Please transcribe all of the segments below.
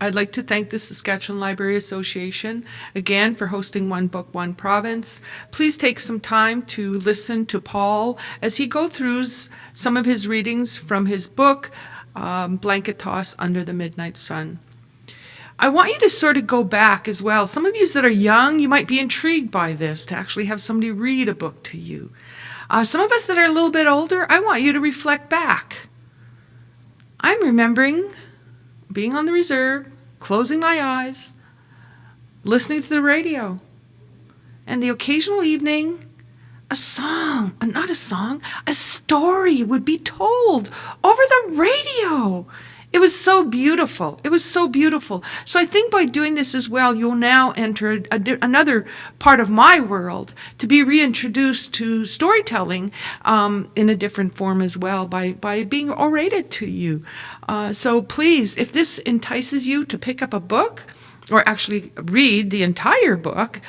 I'd like to thank the Saskatchewan Library Association again for hosting One Book, One Province. Please take some time to listen to Paul as he goes through some of his readings from his book, Blanket Toss Under the Midnight Sun. I want you to sort of go back as well. Some of you that are young, you might be intrigued by this, to actually have somebody read a book to you. Some of us that are a little bit older, I want you to reflect back. I'm remembering being on the reserve, closing my eyes, listening to the radio, and the occasional evening, a story would be told over the radio. It was so beautiful. So I think by doing this as well, you'll now enter another part of my world, to be reintroduced to storytelling in a different form as well, by being orated to you. So please, if this entices you to pick up a book, or actually read the entire book,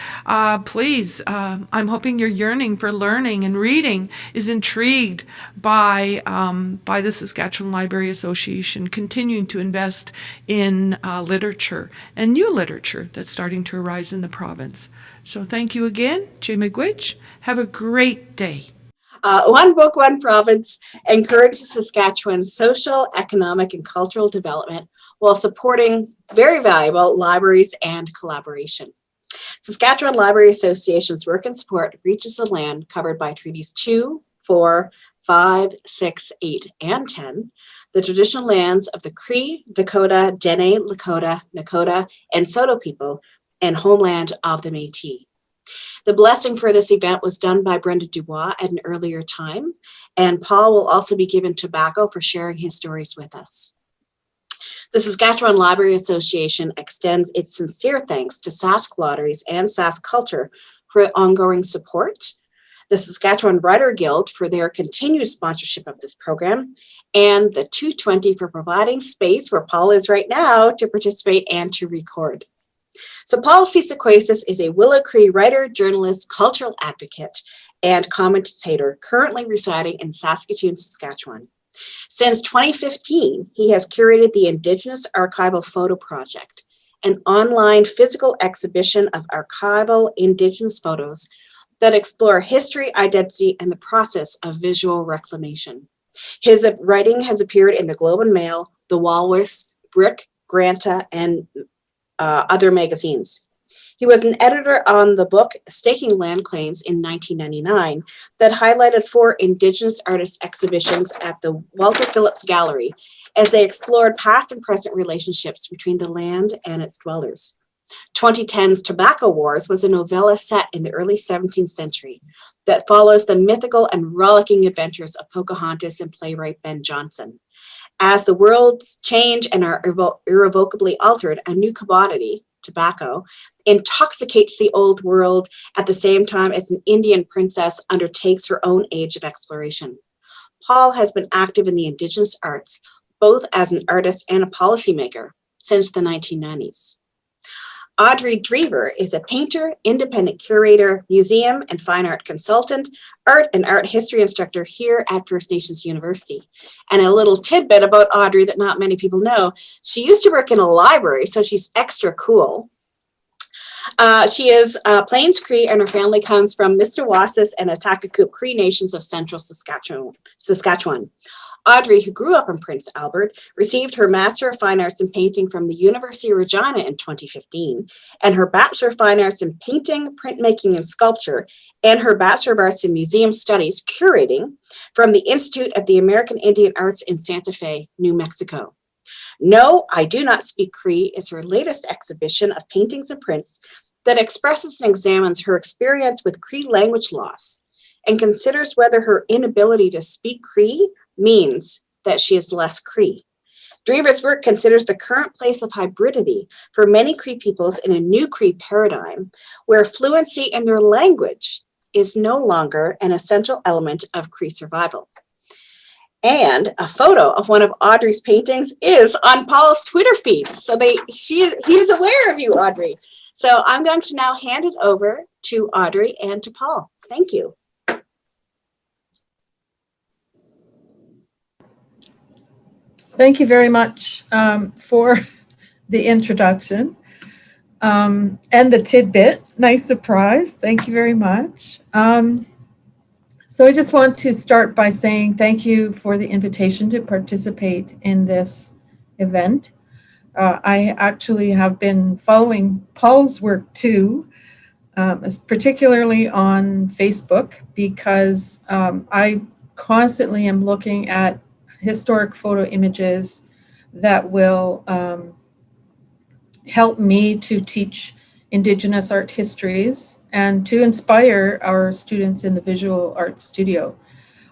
please, I'm hoping your yearning for learning and reading is intrigued by the Saskatchewan Library Association continuing to invest in literature and new literature that's starting to arise in the province. So thank you again, Jay Miigwech. Have a great day. One Book, One Province encourages Saskatchewan's social, economic, and cultural development while supporting very valuable libraries and collaboration. Saskatchewan Library Association's work and support reaches the land covered by Treaties 2, 4, 5, 6, 8, and 10, the traditional lands of the Cree, Dakota, Dene, Lakota, Nakota, and Saulteaux people, and homeland of the Métis. The blessing for this event was done by Brenda Dubois at an earlier time, and Paul will also be given tobacco for sharing his stories with us. The Saskatchewan Library Association extends its sincere thanks to Sask Lotteries and Sask Culture for ongoing support, the Saskatchewan Writer Guild for their continued sponsorship of this program, and the 220 for providing space where Paul is right now to participate and to record. So Paul Seesequasis is a Willow Cree writer, journalist, cultural advocate, and commentator currently residing in Saskatoon, Saskatchewan. Since 2015, he has curated the Indigenous Archival Photo Project, an online physical exhibition of archival Indigenous photos that explore history, identity, and the process of visual reclamation. His writing has appeared in the Globe and Mail, The Walrus, Brick, Granta, and other magazines. He was an editor on the book Staking Land Claims in 1999 that highlighted 4 Indigenous artist exhibitions at the Walter Phillips Gallery as they explored past and present relationships between the land and its dwellers. 2010's Tobacco Wars was a novella set in the early 17th century that follows the mythical and rollicking adventures of Pocahontas and playwright Ben Jonson. As the worlds change and are irrevocably altered, a new commodity, tobacco, intoxicates the old world at the same time as an Indian princess undertakes her own age of exploration. Paul has been active in the Indigenous arts, both as an artist and a policymaker, since the 1990s. Audrey Dreever is a painter, independent curator, museum and fine art consultant, art and art history instructor here at First Nations University. And a little tidbit about Audrey that not many people know, she used to work in a library, so she's extra cool. She is Plains Cree, and her family comes from Seesequasis and Atakakup Cree nations of central Saskatchewan. Audrey, who grew up in Prince Albert, received her Master of Fine Arts in Painting from the University of Regina in 2015, and her Bachelor of Fine Arts in Painting, Printmaking, and Sculpture, and her Bachelor of Arts in Museum Studies, Curating, from the Institute of the American Indian Arts in Santa Fe, New Mexico. No, I Do Not Speak Cree is her latest exhibition of paintings and prints that expresses and examines her experience with Cree language loss and considers whether her inability to speak Cree means that she is less Cree. Dreever's work considers the current place of hybridity for many Cree peoples in a new Cree paradigm where fluency in their language is no longer an essential element of Cree survival. And a photo of one of Audrey's paintings is on Paul's Twitter feed. So he is aware of you, Audrey. So I'm going to now hand it over to Audrey and to Paul. Thank you. Thank you very much for the introduction and the tidbit. Nice surprise. Thank you very much. So I just want to start by saying thank you for the invitation to participate in this event. I actually have been following Paul's work too, particularly on Facebook, because I constantly am looking at historic photo images that will help me to teach Indigenous art histories and to inspire our students in the visual art studio.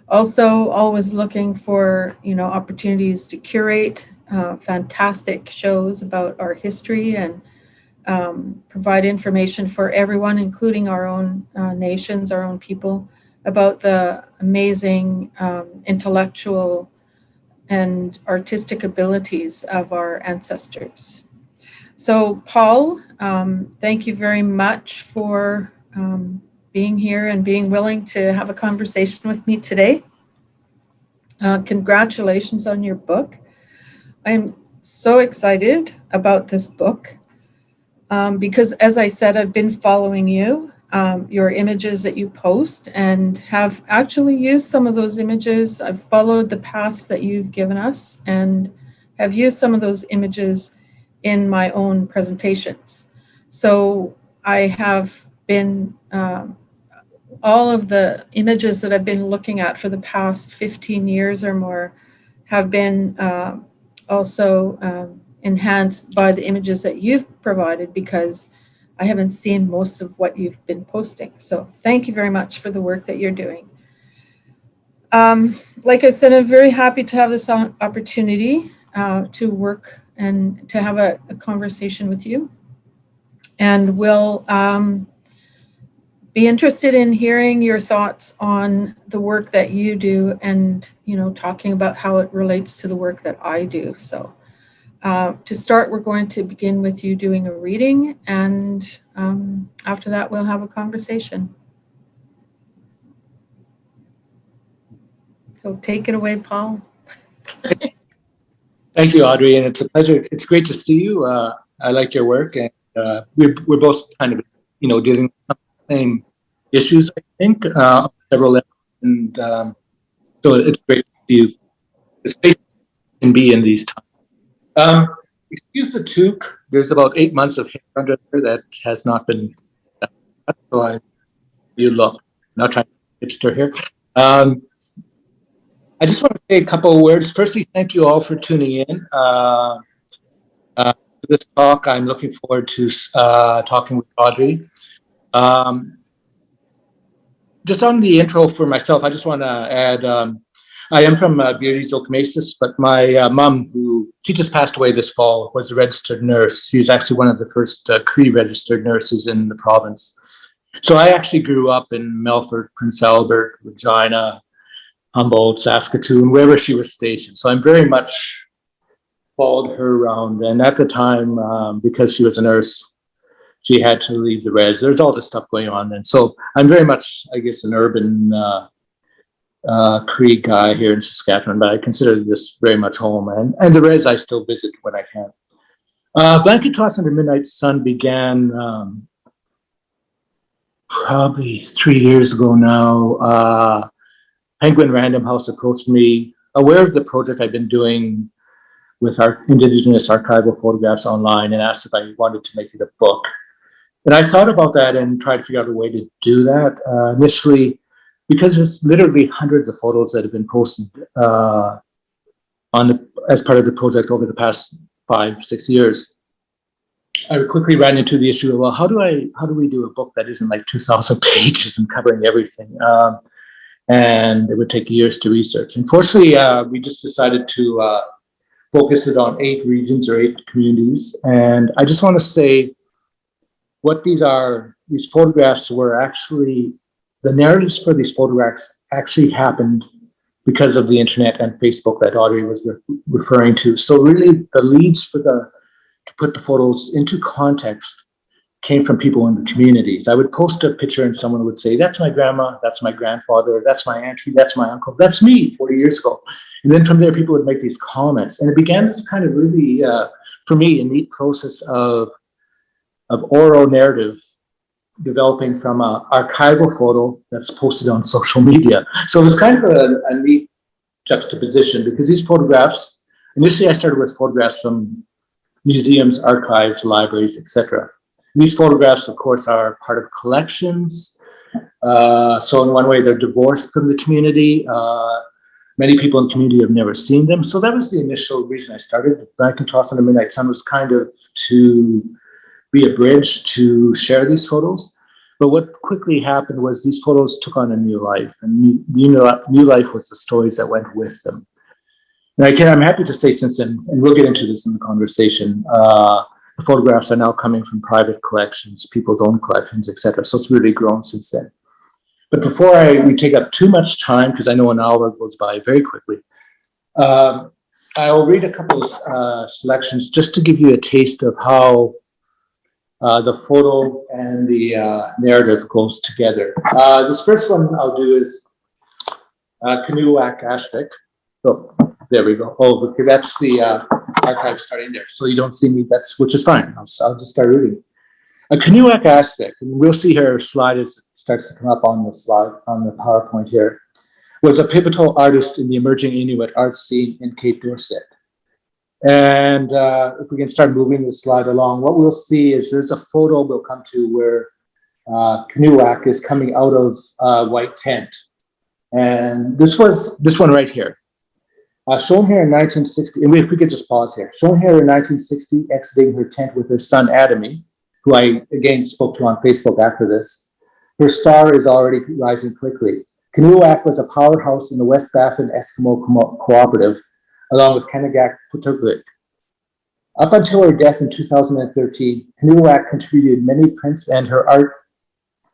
Also, always looking for opportunities to curate fantastic shows about our history and provide information for everyone, including our own nations, our own people, about the amazing intellectual and artistic abilities of our ancestors. So Paul, thank you very much for being here and being willing to have a conversation with me today. Congratulations on your book. I'm so excited about this book because, as I said, I've been following you, your images that you post, and have actually used some of those images. I've followed the paths that you've given us and have used some of those images in my own presentations. So I have been, all of the images that I've been looking at for the past 15 years or more have been also enhanced by the images that you've provided, because I haven't seen most of what you've been posting. So thank you very much for the work that you're doing. Like I said, I'm very happy to have this opportunity to work and to have a conversation with you. And we'll be interested in hearing your thoughts on the work that you do and, talking about how it relates to the work that I do. So to start, we're going to begin with you doing a reading, and after that, we'll have a conversation. So take it away, Paul. Thank you, Audrey, and it's a pleasure. It's great to see you. I like your work, and we're both kind of, dealing with the same issues, I think, several levels, and so it's great to see you. The space can be in these times. Excuse the toque. There's about 8 months of hair under there that has not been done. So you look, not trying to hipster here. I just want to say a couple of words. Firstly, thank you all for tuning in to this talk. I'm looking forward to talking with Audrey. Just on the intro for myself, I just want to add, I am from Seesequasis, but my mom, she just passed away this fall, was a registered nurse. She was actually one of the first Cree registered nurses in the province. So I actually grew up in Melfort, Prince Albert, Regina, Humboldt, Saskatoon, wherever she was stationed. So I'm very much followed her around. And at the time, because she was a nurse, she had to leave the res. There's all this stuff going on. And so I'm very much, I guess, an urban Cree guy here in Saskatchewan, but I consider this very much home. And the res I still visit when I can. Blanket Toss Under Midnight Sun began probably 3 years ago now. Penguin Random House approached me, aware of the project I've been doing with our Indigenous archival photographs online, and asked if I wanted to make it a book. And I thought about that and tried to figure out a way to do that. Initially, because there's literally hundreds of photos that have been posted as part of the project over the past 5-6 years. I quickly ran into the issue of, well, how do we do a book that isn't like 2,000 pages and covering everything? And it would take years to research. Unfortunately, we just decided to focus it on 8 regions or 8 communities. And I just want to say what these photographs were actually, the narratives for these photographs actually happened because of the internet and Facebook that Audrey was referring to. So really the leads to put the photos into context came from people in the communities. I would post a picture and someone would say, that's my grandma, that's my grandfather, that's my auntie, that's my uncle, that's me 40 years ago. And then from there, people would make these comments. And it began this kind of really, for me, a neat process of oral narrative developing from an archival photo that's posted on social media. So it was kind of a neat juxtaposition, because these photographs, initially I started with photographs from museums, archives, libraries, etc. These photographs, of course, are part of collections. So in one way, they're divorced from the community. Many people in the community have never seen them. So that was the initial reason I started. Back in Toss on the Midnight Sun was kind of to be a bridge to share these photos. But what quickly happened was these photos took on a new life, and new life was the stories that went with them. And I'm happy to say since then, and we'll get into this in the conversation, the photographs are now coming from private collections, people's own collections, etc. So it's really grown since then. But before we take up too much time, because I know an hour goes by very quickly, I'll read a couple of selections just to give you a taste of how the photo and the narrative goes together. This first one I'll do is Kanuwak Ashvik. Oh, there we go. Oh, okay, that's the archive starting there. So you don't see me, which is fine. I'll just start reading. A Kanuwak Ashvik, and we'll see her slide as it starts to come up on the slide, on the PowerPoint here, was a pivotal artist in the emerging Inuit art scene in Cape Dorset. And if we can start moving the slide along, what we'll see is there's a photo we'll come to where Kanuwak is coming out of a white tent. And this one right here. Shown here in 1960, and if we could just pause here. Shown here in 1960, exiting her tent with her son Adamy, who I again spoke to on Facebook after this. Her star is already rising quickly. Kanuwak was a powerhouse in the West Baffin Eskimo Cooperative, along with Kenegak Putuglik. Up until her death in 2013, Kanuwak contributed many prints and her art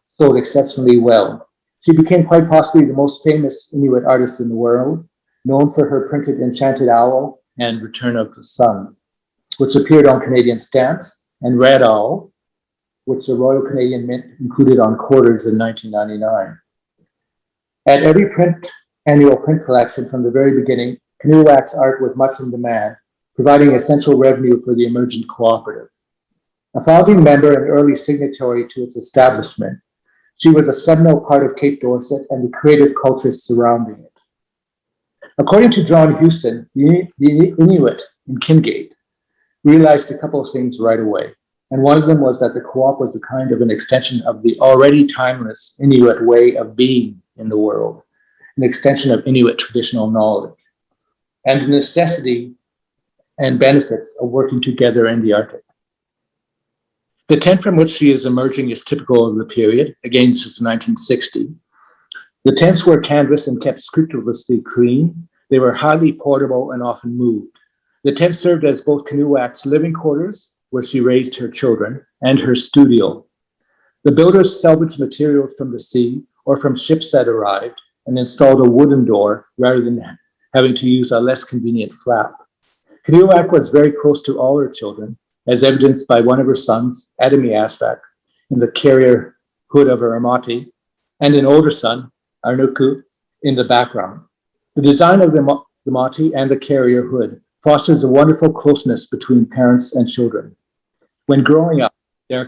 sold exceptionally well. She became quite possibly the most famous Inuit artist in the world, known for her printed Enchanted Owl and Return of the Sun, which appeared on Canadian stamps, and Red Owl, which the Royal Canadian Mint included on quarters in 1999. At every annual print collection from the very beginning, Kanuwak's art was much in demand, providing essential revenue for the emergent cooperative. A founding member and early signatory to its establishment, she was a seminal part of Cape Dorset and the creative culture surrounding it. According to John Houston, the Inuit in Kingate realized a couple of things right away. And one of them was that the co-op was a kind of an extension of the already timeless Inuit way of being in the world, an extension of Inuit traditional knowledge, and the necessity and benefits of working together in the Arctic. The tent from which she is emerging is typical of the period, again, this is 1960. The tents were canvas and kept scrupulously clean. They were highly portable and often moved. The tent served as both Kanuwak's living quarters, where she raised her children, and her studio. The builders salvaged materials from the sea or from ships that arrived and installed a wooden door rather than having to use a less convenient flap. Kanuwak was very close to all her children, as evidenced by one of her sons, Adamy Ashvik, in the carrier hood of her amati, and an older son, Arnuku, in the background. The design of the amati and the carrier hood fosters a wonderful closeness between parents and children. When growing up, they are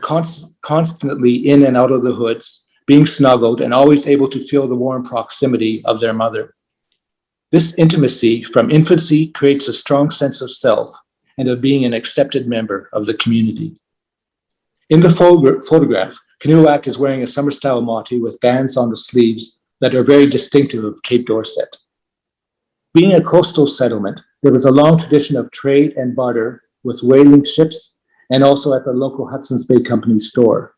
constantly in and out of the hoods, being snuggled and always able to feel the warm proximity of their mother. This intimacy from infancy creates a strong sense of self and of being an accepted member of the community. In the photograph, Kanuwak is wearing a summer-style mati with bands on the sleeves that are very distinctive of Cape Dorset. Being a coastal settlement, there was a long tradition of trade and barter with whaling ships and also at the local Hudson's Bay Company store.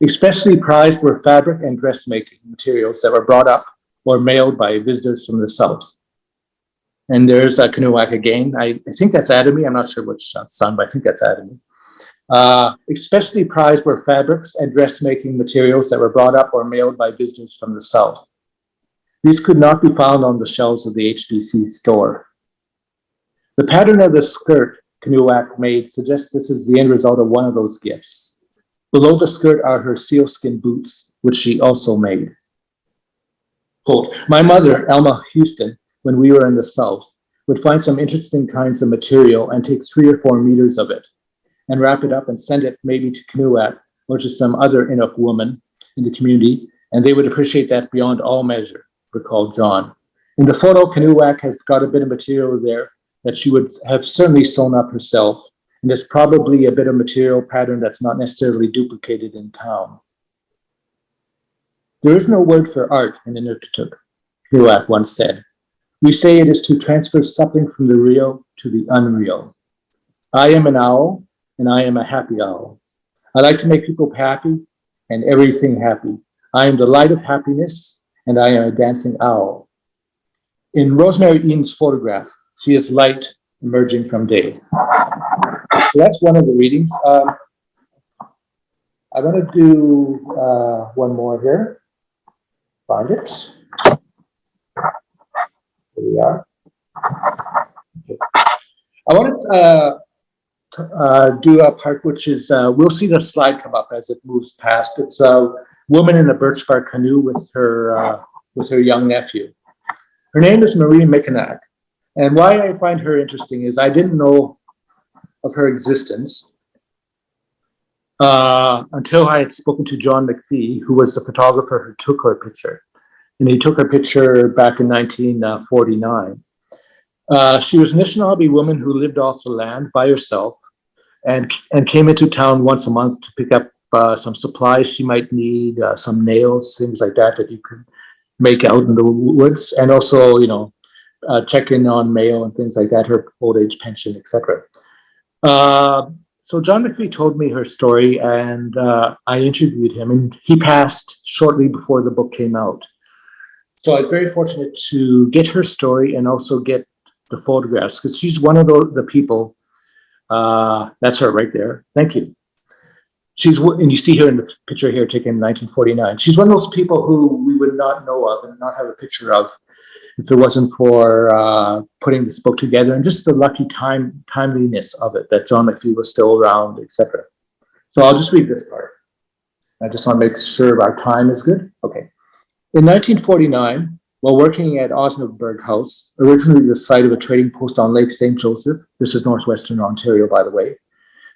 Especially prized were fabric and dressmaking materials that were brought up or mailed by visitors from the south. And there's Canuac again. I think that's Adamy. I'm not sure which son, but I think that's Adamy. Especially prized were fabrics and dressmaking materials that were brought up or mailed by visitors from the south. These could not be found on the shelves of the HBC store. The pattern of the skirt Canuac made suggests this is the end result of one of those gifts. Below the skirt are her sealskin boots, which she also made. Quote, my mother, Alma Houston, when we were in the south, would find some interesting kinds of material and take 3 or 4 meters of it and wrap it up and send it maybe to Canuac or to some other Inuk woman in the community, and they would appreciate that beyond all measure, recalled John. In the photo, Canuac has got a bit of material there that she would have certainly sewn up herself, and there's probably a bit of material pattern that's not necessarily duplicated in town. There is no word for art in Inuktitut, Canuac once said. We say it is to transfer something from the real to the unreal. I am an owl, and I am a happy owl. I like to make people happy and everything happy. I am the light of happiness, and I am a dancing owl. In Rosemary Eaton's photograph, she is light emerging from day. So that's one of the readings. I want to do one more here. Find it. Here we are. Okay. I want to do a part which is, we'll see the slide come up as it moves past. It's a woman in a birch bark canoe with her young nephew. Her name is Marie Mickenack. And why I find her interesting is I didn't know of her existence until I had spoken to John McPhee, who was the photographer who took her picture. And he took her picture back in 1949. She was an Anishinaabe woman who lived off the land by herself and came into town once a month to pick up some supplies she might need, some nails, things like that you could make out in the woods, and also, check in on mail and things like that, her old age pension, etc. So John McPhee told me her story, and I interviewed him, and he passed shortly before the book came out. So I was very fortunate to get her story and also get the photographs, because she's one of the people, that's her right there, thank you. And you see her in the picture here taken in 1949. She's one of those people who we would not know of and not have a picture of if it wasn't for putting this book together and just the lucky timeliness of it, that John McPhee was still around, etc. So I'll just read this part. I just want to make sure our time is good. Okay. In 1949, while working at Osnaburg House, originally the site of a trading post on Lake St. Joseph, this is northwestern Ontario, by the way,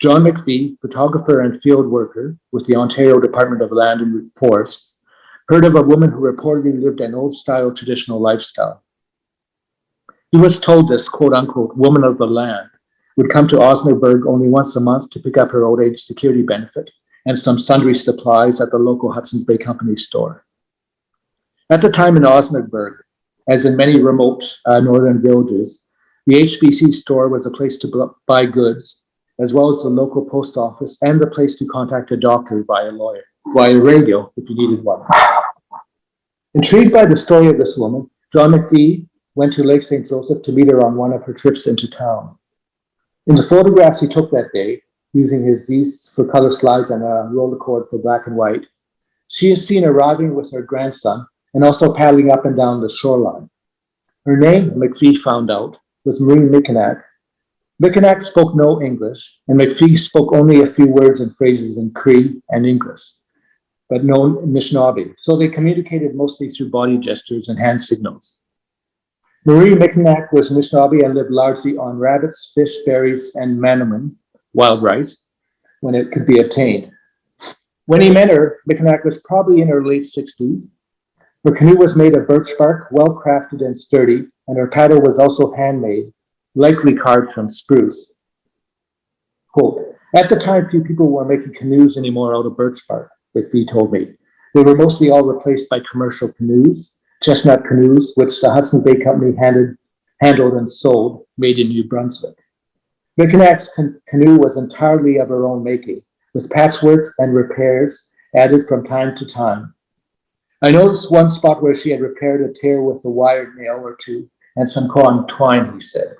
John McPhee, photographer and field worker with the Ontario Department of Land and Forests, heard of a woman who reportedly lived an old-style traditional lifestyle. He was told this, quote-unquote, woman of the land would come to Osnaburg only once a month to pick up her old age security benefit and some sundry supplies at the local Hudson's Bay Company store. At the time in Osnaburg, as in many remote northern villages, the HBC store was a place to buy goods, as well as the local post office and the place to contact a doctor via radio if you needed one. Intrigued by the story of this woman, John McPhee went to Lake St. Joseph to meet her on one of her trips into town. In the photographs he took that day, using his Zeiss for color slides and a roller cord for black and white, she is seen arriving with her grandson and also paddling up and down the shoreline. Her name, McPhee found out, was Marie Mickenack. Mickenack spoke no English, and McPhee spoke only a few words and phrases in Cree and English, but no Anishinaabe, so they communicated mostly through body gestures and hand signals. Marie Mickenack was Anishinaabe and lived largely on rabbits, fish, berries, and manoomin, wild rice, when it could be obtained. When he met her, Mickenack was probably in her late 60s. Her canoe was made of birch bark, well crafted and sturdy, and her paddle was also handmade, likely carved from spruce. Quote, at the time, few people were making canoes anymore out of birch bark, McPhee told me. They were mostly all replaced by commercial canoes, chestnut canoes, which the Hudson's Bay Company handled and sold, made in New Brunswick. Mickinack's canoe was entirely of her own making, with patchworks and repairs added from time to time. I noticed one spot where she had repaired a tear with a wired nail or two and some cotton twine, he said.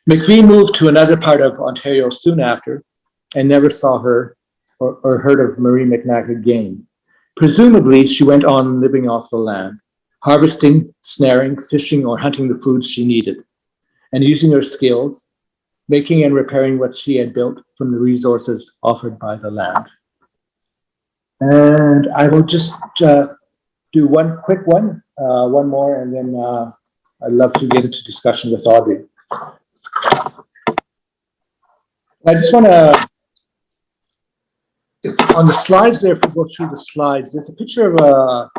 McVie moved to another part of Ontario soon after and never saw her or heard of Marie Mickinack again. Presumably, she went on living off the land, harvesting, snaring, fishing, or hunting the foods she needed, and using her skills, making and repairing what she had built from the resources offered by the land. And I will just do one quick one, one more, and then I'd love to get into discussion with Audrey. I just want to, on the slides there, if we go through the slides, there's a picture of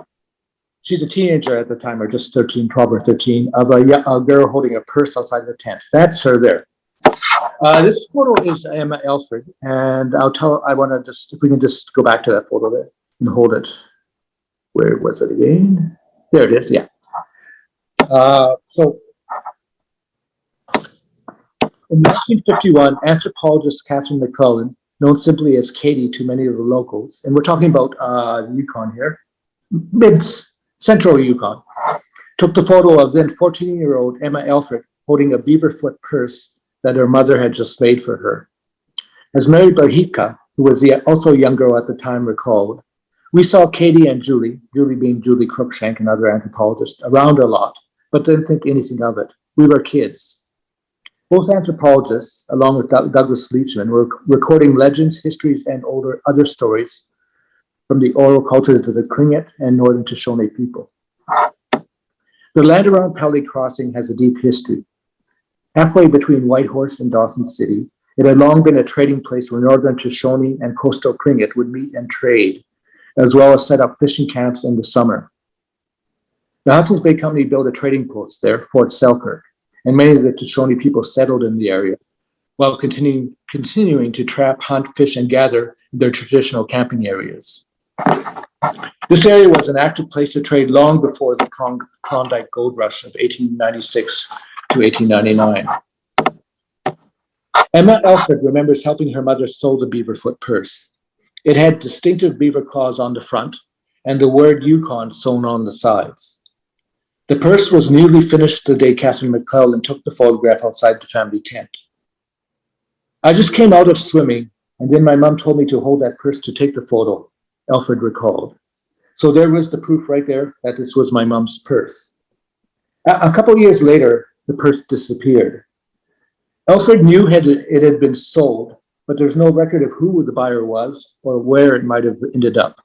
she's a teenager at the time, or just 13, 12 or 13, of a girl holding a purse outside the tent. That's her there. This photo is Emma Alfred, and I want to just, if we can just go back to that photo there and hold it. Where was it again? There it is, yeah. So in 1951, anthropologist Catherine McClellan, known simply as Katie to many of the locals, and we're talking about Yukon here, mid-central Yukon, took the photo of then 14-year-old Emma Alfred holding a beaverfoot purse that her mother had just made for her. As Mary Bahika, who was also a young girl at the time, recalled, we saw Katie and Julie being Julie Cruikshank and other anthropologists, around a lot, but didn't think anything of it. We were kids. Both anthropologists, along with Douglas Leachman, were recording legends, histories, and other stories from the oral cultures of the Tlingit and Northern Shoshone people. The land around Pelly Crossing has a deep history. Halfway between Whitehorse and Dawson City, it had long been a trading place where Northern Shoshone and coastal Tlingit would meet and trade, as well as set up fishing camps in the summer. The Hudson's Bay Company built a trading post there, Fort Selkirk, and many of the Shoshone people settled in the area, while continuing to trap, hunt, fish, and gather in their traditional camping areas. This area was an active place to trade long before the Klondike Gold Rush of 1896 to 1899. Emma Alfred remembers helping her mother sew the beaverfoot purse. It had distinctive beaver claws on the front and the word Yukon sewn on the sides. The purse was newly finished the day Catherine McClellan took the photograph outside the family tent. I just came out of swimming, and then my mom told me to hold that purse to take the photo, Alfred recalled. So there was the proof right there that this was my mom's purse. A couple of years later, the purse disappeared. Alfred knew it had been sold, but there's no record of who the buyer was or where it might have ended up.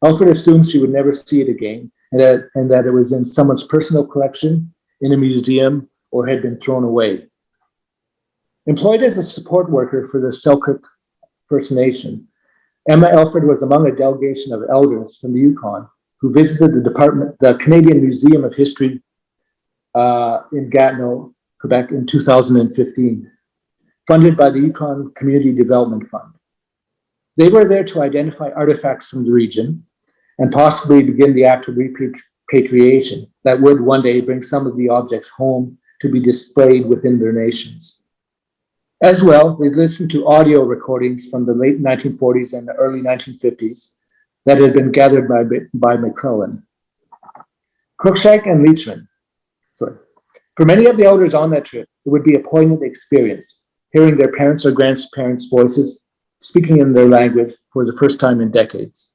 Alfred assumed she would never see it again, and that it was in someone's personal collection, in a museum, or had been thrown away. Employed as a support worker for the Selkirk First Nation, Emma Alfred was among a delegation of elders from the Yukon who visited the Canadian Museum of History in Gatineau, Quebec in 2015, funded by the Yukon Community Development Fund. They were there to identify artifacts from the region and possibly begin the act of repatriation that would one day bring some of the objects home to be displayed within their nations. As well, they listened to audio recordings from the late 1940s and the early 1950s that had been gathered by McClellan. Cruikshank and Leachman. For many of the elders on that trip, it would be a poignant experience, hearing their parents' or grandparents' voices speaking in their language for the first time in decades.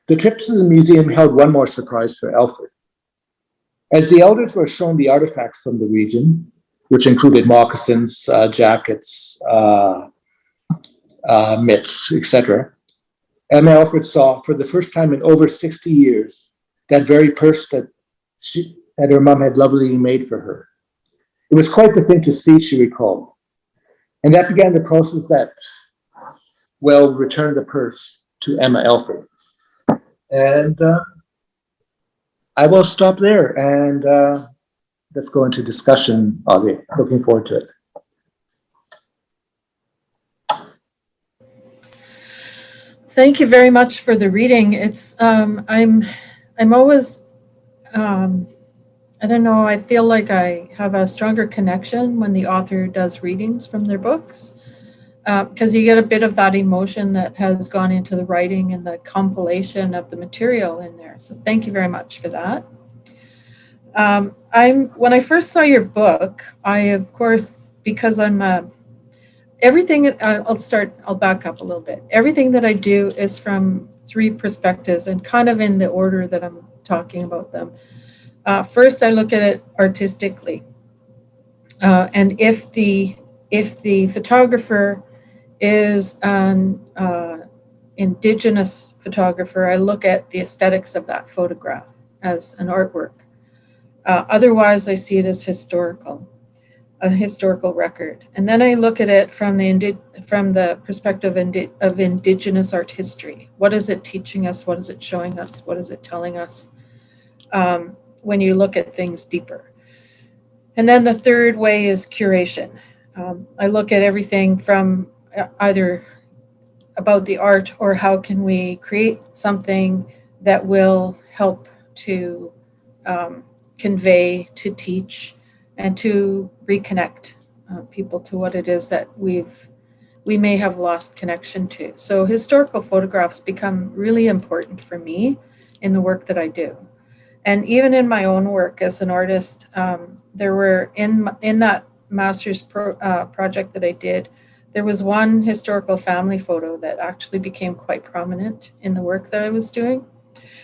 The trip to the museum held one more surprise for Alfred. As the elders were shown the artifacts from the region, which included moccasins, jackets, mitts, etc., Emma Alfred saw for the first time in over 60 years that very purse that her mom had lovingly made for her. It was quite the thing to see, she recalled. And that began the process that, well, returned the purse to Emma Alfred. And I will stop there and let's go into discussion, Audrey. Looking forward to it. Thank you very much for the reading. It's I'm always I don't know, I feel like I have a stronger connection when the author does readings from their books, because you get a bit of that emotion that has gone into the writing and the compilation of the material in there. So thank you very much for that. When I first saw your book, I, of course, because I'm everything, I'll back up a little bit. Everything that I do is from three perspectives and kind of in the order that I'm talking about them. First, I look at it artistically. And if the photographer is an Indigenous photographer, I look at the aesthetics of that photograph as an artwork. Otherwise, I see it as a historical record. And then I look at it from the perspective of Indigenous art history. What is it teaching us? What is it showing us? What is it telling us? When you look at things deeper. And then the third way is curation. I look at everything from either about the art or how can we create something that will help to convey, to teach, and to reconnect people to what it is that we may have lost connection to. So historical photographs become really important for me in the work that I do. And even in my own work as an artist, there were in that master's project that I did, there was one historical family photo that actually became quite prominent in the work that I was doing.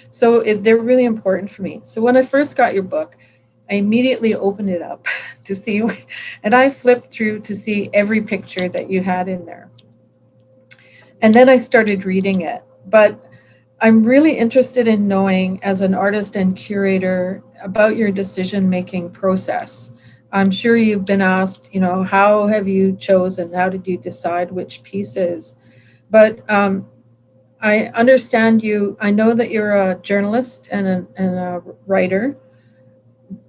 So they're really important for me. So when I first got your book, I immediately opened it up to see, and I flipped through to see every picture that you had in there. And then I started reading it. But I'm really interested in knowing, as an artist and curator, about your decision-making process. I'm sure you've been asked, how have you chosen? How did you decide which pieces? But I understand you. I know that you're a journalist and a writer,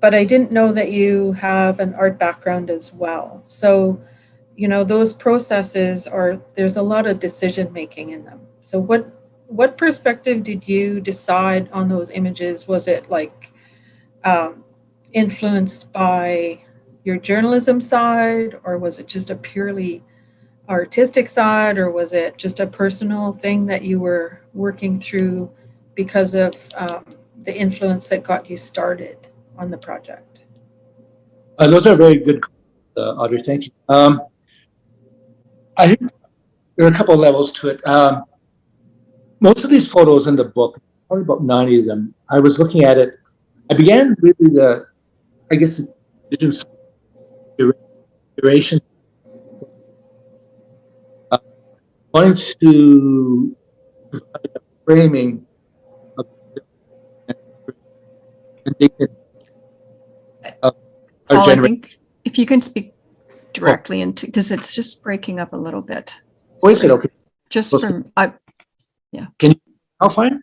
but I didn't know that you have an art background as well. So, those processes there's a lot of decision-making in them. So what perspective did you decide on those images? Was it like influenced by your journalism side, or was it just a purely artistic side, or was it just a personal thing that you were working through because of the influence that got you started on the project? Those are very good, Audrey. Thank you. I think there are a couple of levels to it. Most of these photos in the book, probably about 90 of them, I was looking at it. I began really duration, wanting to provide a framing of our Paul, I generation. think if you can speak directly into, because it's just breaking up a little bit. Oh, is it okay? Just Close from, Can you? I'll find.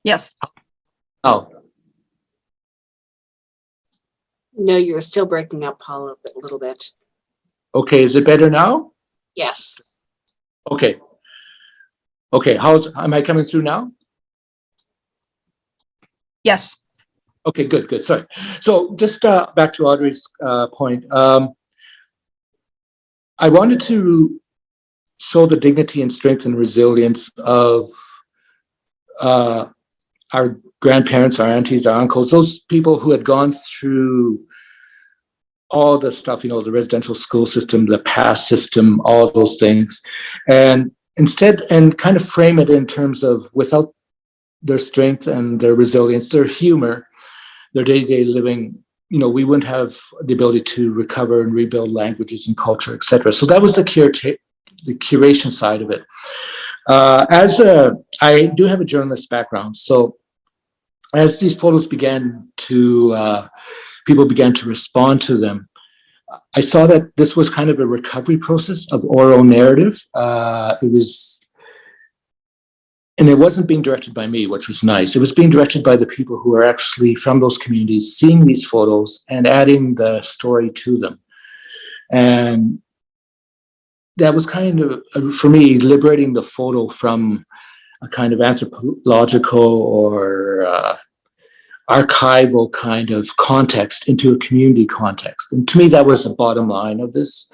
yes. Oh, No, you're still breaking up, Paul, a little bit. okay. Is it better now? Yes. Okay. Okay. Am I coming through now? Yes. Okay, good. Sorry. So just back to Audrey's point. I wanted to show the dignity and strength and resilience of our grandparents, our aunties, our uncles, those people who had gone through all the stuff, the residential school system, the PASS system, all those things, and kind of frame it in terms of, without their strength and their resilience, their humor, their day-to-day living, we wouldn't have the ability to recover and rebuild languages and culture, etc. So that was the curation side of it. I do have a journalist background, so as these photos people began to respond to them, I saw that this was kind of a recovery process of oral narrative. It wasn't being directed by me, which was nice. It was being directed by the people who are actually from those communities, seeing these photos and adding the story to them. And that was kind of, for me, liberating the photo from a kind of anthropological or archival kind of context into a community context. And to me, that was the bottom line of this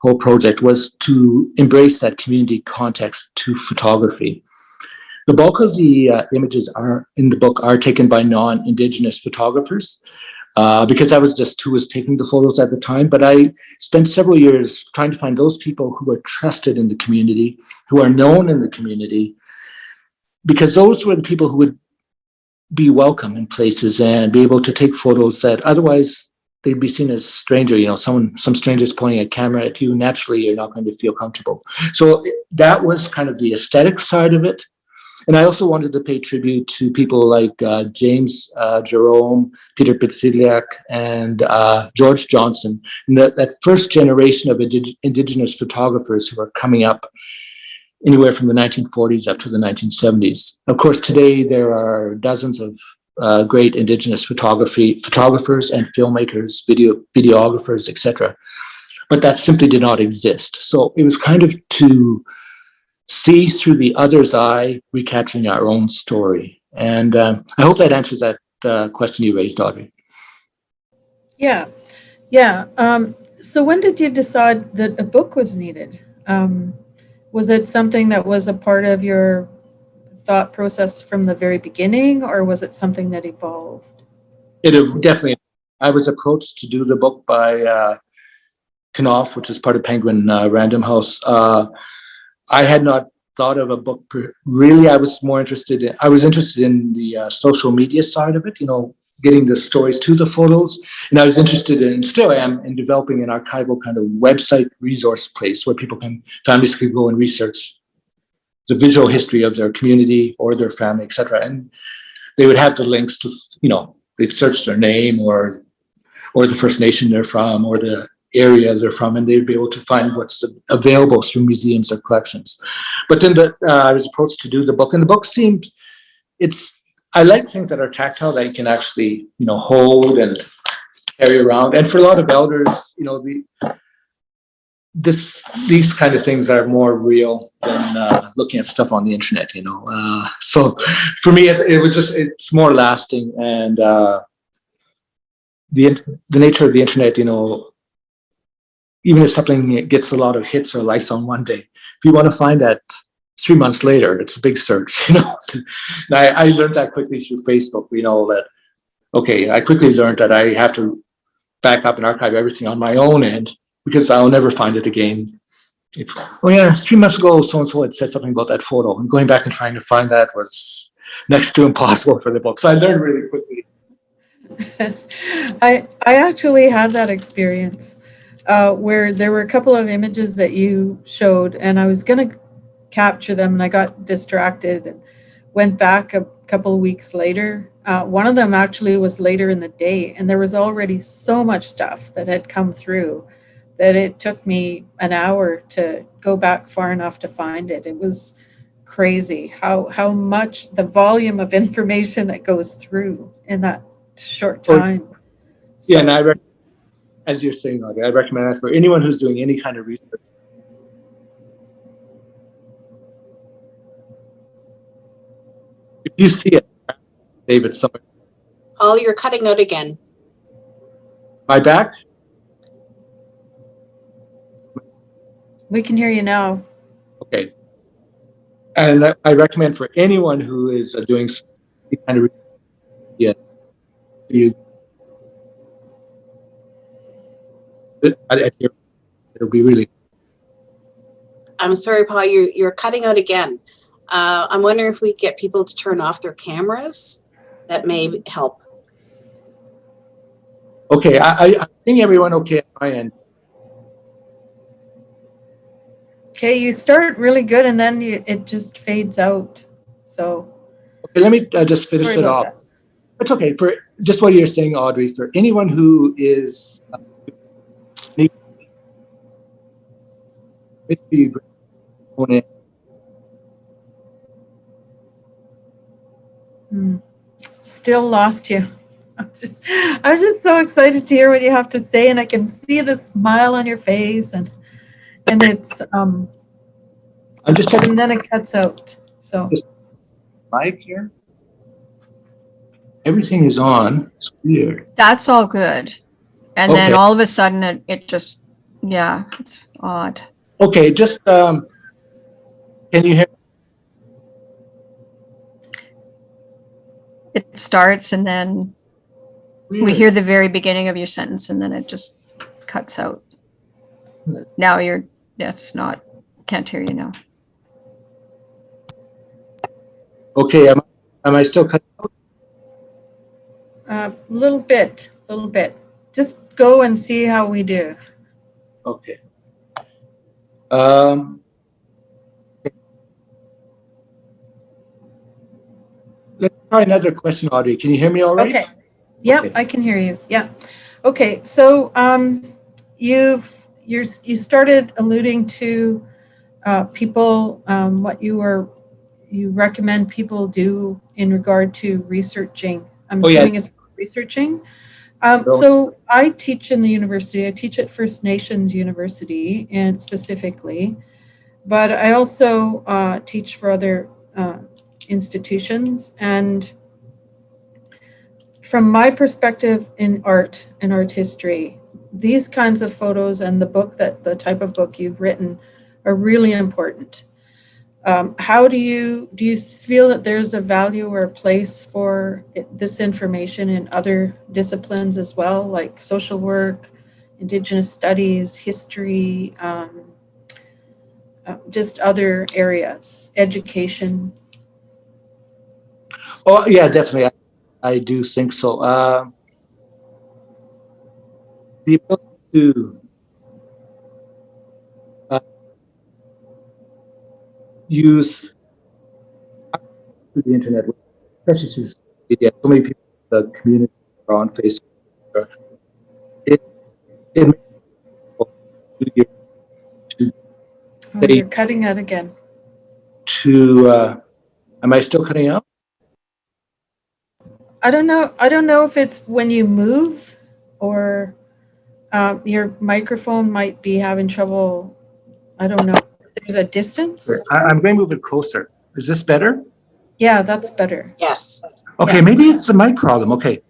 whole project, was to embrace that community context to photography. The bulk of the images are in the book are taken by non-Indigenous photographers, because I was just who was taking the photos at the time. But I spent several years trying to find those people who are trusted in the community, who are known in the community, because those were the people who would be welcome in places and be able to take photos that otherwise they'd be seen as stranger. You know, some strangers pointing a camera at you, naturally you're not going to feel comfortable. So that was kind of the aesthetic side of it. And I also wanted to pay tribute to people like James Jerome, Peter Pitziliak, and George Johnson, and that first generation of Indigenous photographers who are coming up anywhere from the 1940s up to the 1970s. Of course, today there are dozens of great Indigenous photographers and filmmakers, videographers, etc. But that simply did not exist. So it was kind of to see through the other's eye, recapturing our own story. And I hope that answers that question you raised, Audrey. Yeah. So when did you decide that a book was needed? Was it something that was a part of your thought process from the very beginning, or was it something that evolved? It definitely. I was approached to do the book by Knopf, which is part of Penguin Random House. I had not thought of a book. Really, I was interested in the social media side of it, you know, getting the stories to the photos. And I was interested in, still am, in developing an archival kind of website resource place where families could go and research the visual history of their community or their family, etc. And they would have the links to, you know, they'd search their name or the First Nation they're from or the area they're from, and they'd be able to find what's available through museums or collections. But then I was approached to do the book, and the book seemed, I like things that are tactile, that you can actually, you know, hold and carry around. And for a lot of elders, you know, these kind of things are more real than looking at stuff on the internet, you know. So for me, it's more lasting, and the nature of the internet, you know, even if something gets a lot of hits or likes on one day, if you want to find that 3 months later, it's a big search, you know. I learned that quickly through Facebook, you know, that, okay, I quickly learned that I have to back up and archive everything on my own end, because I'll never find it again. Oh yeah, 3 months ago, so-and-so had said something about that photo, and going back and trying to find that was next to impossible for the book. So I learned really quickly. I actually had that experience where there were a couple of images that you showed, and I was going to capture them, and I got distracted and went back a couple of weeks later. One of them actually was later in the day, and there was already so much stuff that had come through that it took me an hour to go back far enough to find it. It was crazy how much the volume of information that goes through in that short time. Yeah, and as you're saying, I recommend that for anyone who's doing any kind of research. If you see it, David, somewhere. Paul, you're cutting out again. Am I back? We can hear you now. Okay. And I recommend for anyone who is doing any kind of research, it'll be really. I'm sorry, Paul, you're cutting out again. I'm wondering if we get people to turn off their cameras. That may help. Okay, I think everyone okay at my end. Okay, you start really good, and then it just fades out. So. Okay, let me just finish it off. That. It's okay. For just what you're saying, Audrey, for anyone who is Still lost you. I'm just so excited to hear what you have to say, and I can see the smile on your face, and it's I'm just checking, and then it cuts out. So mic here. Everything is on. It's weird. That's all good. And then Okay. all of a sudden it just, yeah, it's odd. Okay, just, can you hear? It starts and then we Weird. hear the very beginning of your sentence and then it just cuts out. Now that's not, can't hear you now. Okay, am I still cutting out? Little bit. Just go and see how we do. Okay. Let's try another question, Audrey. Can you hear me all right? Okay. Yep, Okay. I can hear you. Yeah. Okay. So you started alluding to people, what you recommend people do in regard to researching. I'm Oh, yeah. assuming it's researching. No. So I teach in the university. I teach at First Nations University, and specifically, but I also teach for other institutions. And from my perspective in art and art history, these kinds of photos and the type of book you've written are really important. How do you feel that there's a value or a place for this information in other disciplines as well, like social work, Indigenous studies, history, just other areas, education? Oh, yeah, definitely. I do think so. The ability to use the internet, especially through social media. So many people in the community are on Facebook. It makes people easier to Oh, say you're cutting out again. am I still cutting out? I don't know if it's when you move or your microphone might be having trouble. I don't know if there's a distance. I'm going to move it closer. Is this better? Yeah, that's better. Yes. Okay, Yeah. maybe it's a mic problem. Okay,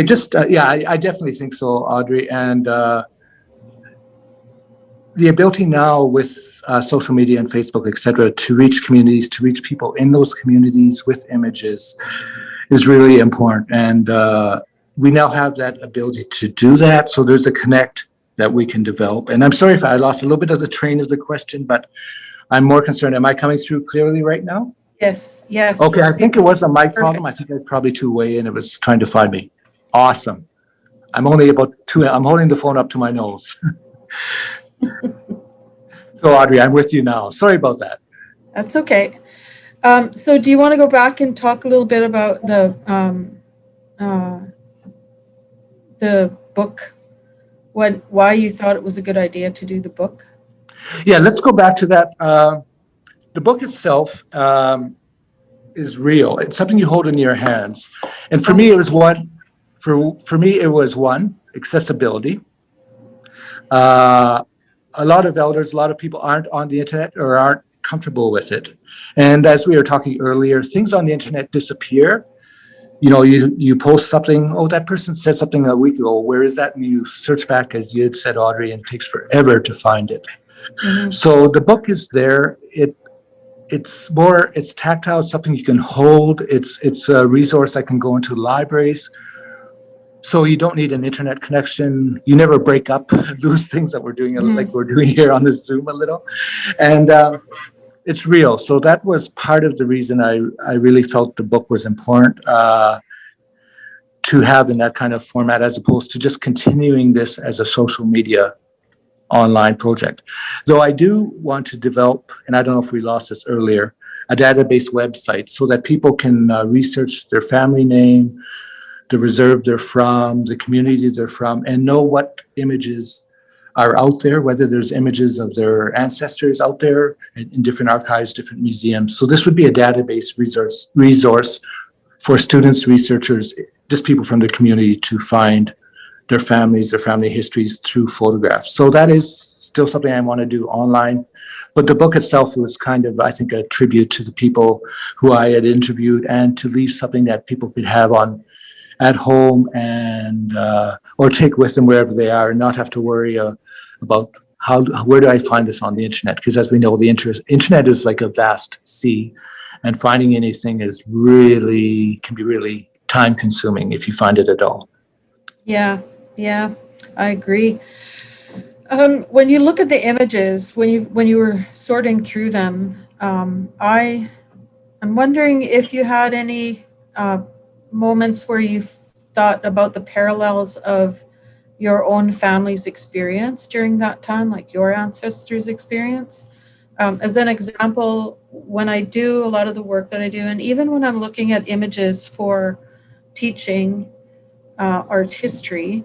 just, yeah, I definitely think so, Audrey. And the ability now with social media and Facebook, et cetera, to reach communities, to reach people in those communities with images is really important. And we now have that ability to do that. So there's a connect that we can develop. And I'm sorry if I lost a little bit of the train of the question, but I'm more concerned. Am I coming through clearly right now? Yes. Okay, I think it was a mic problem. Perfect. I think I was probably too way in. It was trying to find me. Awesome. I'm holding the phone up to my nose. So Audrey, I'm with you now. Sorry about that. That's okay. So do you want to go back and talk a little bit about the book, why you thought it was a good idea to do the book? Yeah, let's go back to that. The book itself is real. It's something you hold in your hands. And for me, it was one, accessibility. A lot of elders, a lot of people aren't on the internet or aren't comfortable with it. And as we were talking earlier, things on the internet disappear. You know, you post something, oh, that person said something a week ago, where is that? And you search back, as you had said, Audrey, and it takes forever to find it. Mm-hmm. So the book is there. It's tactile, something you can hold. It's a resource that can go into libraries. So you don't need an internet connection. You never break up, lose things that we're doing, mm-hmm. like we're doing here on the Zoom a little. And it's real. So that was part of the reason I really felt the book was important to have in that kind of format, as opposed to just continuing this as a social media online project. Though I do want to develop, and I don't know if we lost this earlier, a database website so that people can research their family name, the reserve they're from, the community they're from, and know what images are out there, whether there's images of their ancestors out there in different archives, different museums. So this would be a database resource for students, researchers, just people from the community to find their families, their family histories through photographs. So that is still something I want to do online. But the book itself was kind of, I think, a tribute to the people who I had interviewed, and to leave something that people could have on at home and or take with them wherever they are, and not have to worry about where do I find this on the internet? Because as we know, the internet is like a vast sea, and finding anything can be really time consuming if you find it at all. Yeah, I agree. When you look at the images, when you were sorting through them, I'm wondering if you had any moments where you thought about the parallels of your own family's experience during that time, like your ancestors' experience. As an example, when I do a lot of the work that I do, and even when I'm looking at images for teaching art history,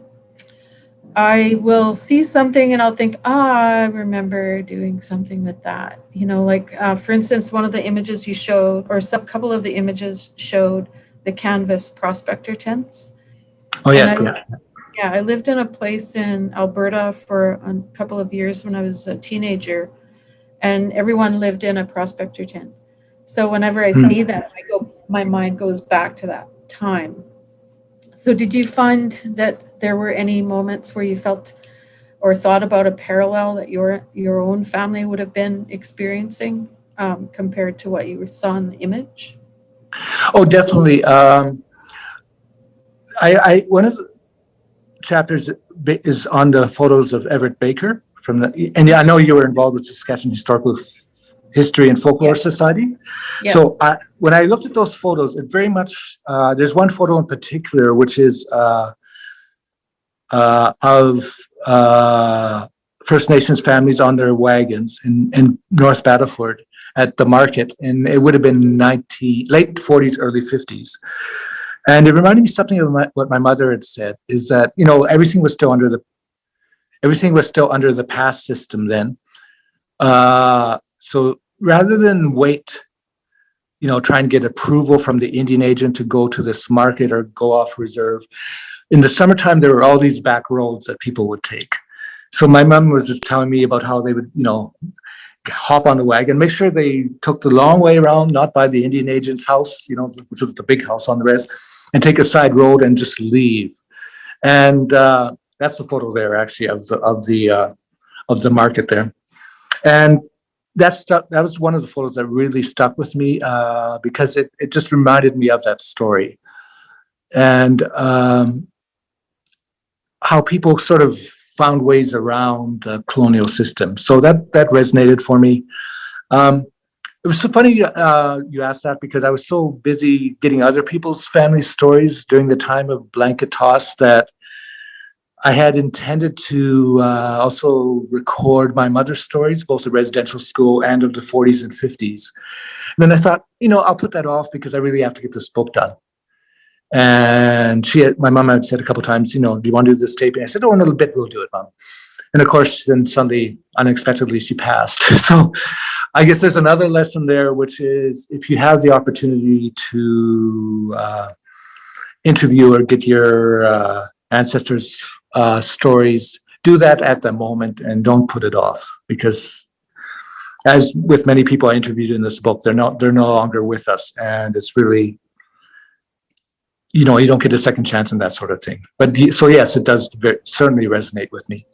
I will see something and I'll think, I remember doing something with that. Like, for instance, one of the images you showed, or a couple of the images showed the canvas prospector tents. Oh, yes. I lived in a place in Alberta for a couple of years when I was a teenager, and everyone lived in a prospector tent. So whenever I see that, my mind goes back to that time. So did you find that there were any moments where you felt or thought about a parallel that your own family would have been experiencing compared to what you saw in the image? Oh, definitely. One of the chapters is on the photos of Everett Baker and I know you were involved with the Saskatchewan Historical History and Folklore Society. Yeah. So when I looked at those photos, it very much, there's one photo in particular, which is of First Nations families on their wagons in North Battleford at the market, and it would have been late 40s, early 50s. And it reminded me something of what my mother had said, is that, everything was still under the past system then. So rather than wait, try and get approval from the Indian agent to go to this market or go off reserve, in the summertime, there were all these back roads that people would take. So my mom was just telling me about how they would, hop on the wagon, make sure they took the long way around, not by the Indian agent's house, which was the big house on the res, and take a side road and just leave. And that's the photo there, actually, of the market there. And that was one of the photos that really stuck with me because it just reminded me of that story, and how people sort of found ways around the colonial system. So that resonated for me. It was so funny you asked that, because I was so busy getting other people's family stories during the time of blanket toss that I had intended to also record my mother's stories, both at residential school and of the 40s and 50s. And then I thought, I'll put that off because I really have to get this book done. And my mom had said a couple of times, do you want to do this taping? I said, in a little bit, we'll do it, Mom. And of course, then suddenly, unexpectedly, she passed. So I guess there's another lesson there, which is if you have the opportunity to interview or get your ancestors' stories, do that at the moment and don't put it off. Because as with many people I interviewed in this book, they're no longer with us. And it's really, you don't get a second chance and that sort of thing. But so yes, it does certainly resonate with me.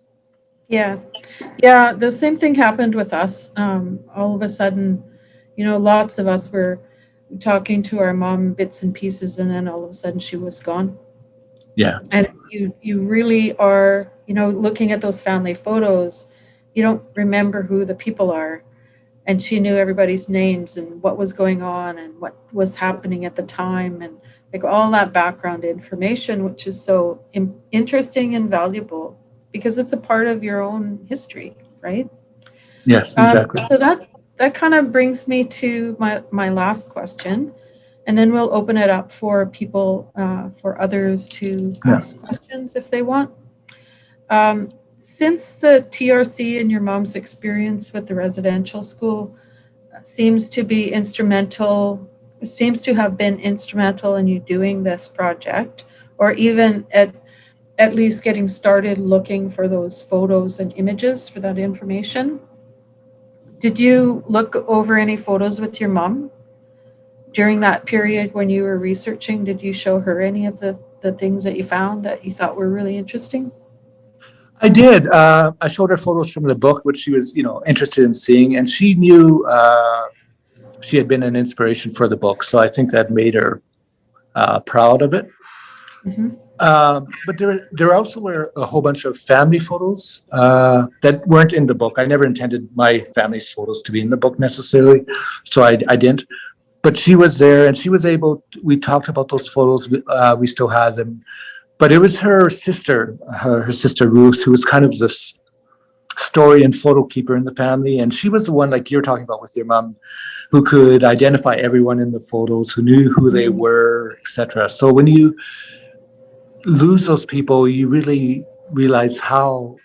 Yeah. The same thing happened with us. All of a sudden, lots of us were talking to our mom bits and pieces, and then all of a sudden she was gone. Yeah. And you really are, looking at those family photos, you don't remember who the people are. And she knew everybody's names and what was going on and what was happening at the time, and like all that background information, which is so interesting and valuable because it's a part of your own history, right? Yes, exactly. So that kind of brings me to my last question, and then we'll open it up for people, for others to ask questions if they want. Since the TRC and your mom's experience with the residential school seems to have been instrumental in you doing this project, or even at least getting started looking for those photos and images for that information, Did you look over any photos with your mom during that period when you were researching? Did you show her any of the things that you found that you thought were really interesting? I did. I showed her photos from the book, which she was, interested in seeing, and she knew she had been an inspiration for the book. So I think that made her proud of it. Mhm. But there also were a whole bunch of family photos that weren't in the book. I never intended my family's photos to be in the book necessarily, so I didn't. But she was there, and she was able. We talked about those photos. We still had them, but it was her sister, her sister Ruth, who was kind of this story and photo keeper in the family, and she was the one, like you're talking about with your mom, who could identify everyone in the photos, who knew who they were, etc. So when you lose those people, you really realize how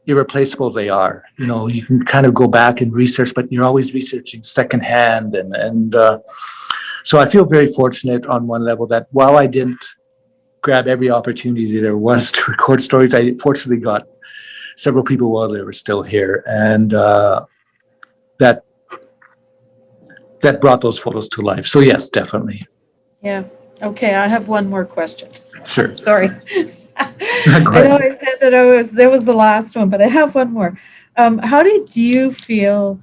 irreplaceable they are. You can kind of go back and research, but you're always researching secondhand, and so I feel very fortunate on one level that while I didn't grab every opportunity there was to record stories, I fortunately got several people while they were still here, and that brought those photos to life. So yes, definitely. Yeah. Okay, I have one more question. Sure. Sorry. Go I know ahead. I said that that was the last one, but I have one more. How did you feel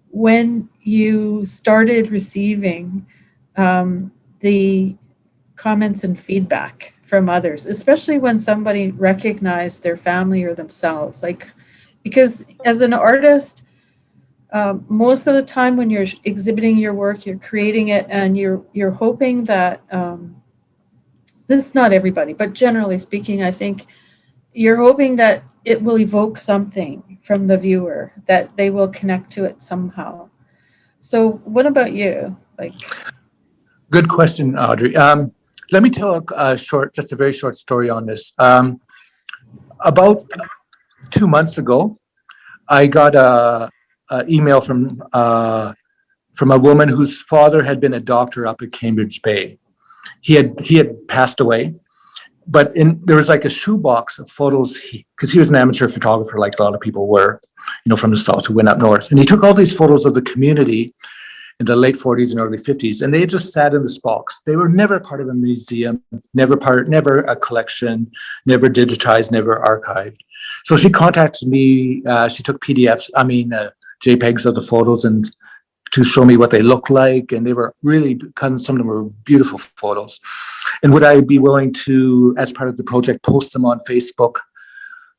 when you started receiving the comments and feedback from others, especially when somebody recognized their family or themselves? Because as an artist, most of the time when you're exhibiting your work, you're creating it, and you're hoping that this is not everybody, but generally speaking, I think you're hoping that it will evoke something from the viewer, that they will connect to it somehow. So what about you? Good question, Audrey. Let me tell just a very short story on this. About 2 months ago, I got a email from a woman whose father had been a doctor up at Cambridge Bay. He had passed away, but there was like a shoebox of photos, because he was an amateur photographer, like a lot of people were, from the south who went up north, and he took all these photos of the community in the late 40s and early 50s, and they just sat in this box. They were never part of a museum, never a collection, never digitized, never archived. So she contacted me. She took PDFs, JPEGs of the photos, and to show me what they look like, and they were really, some of them were beautiful photos. And would I be willing to, as part of the project, post them on Facebook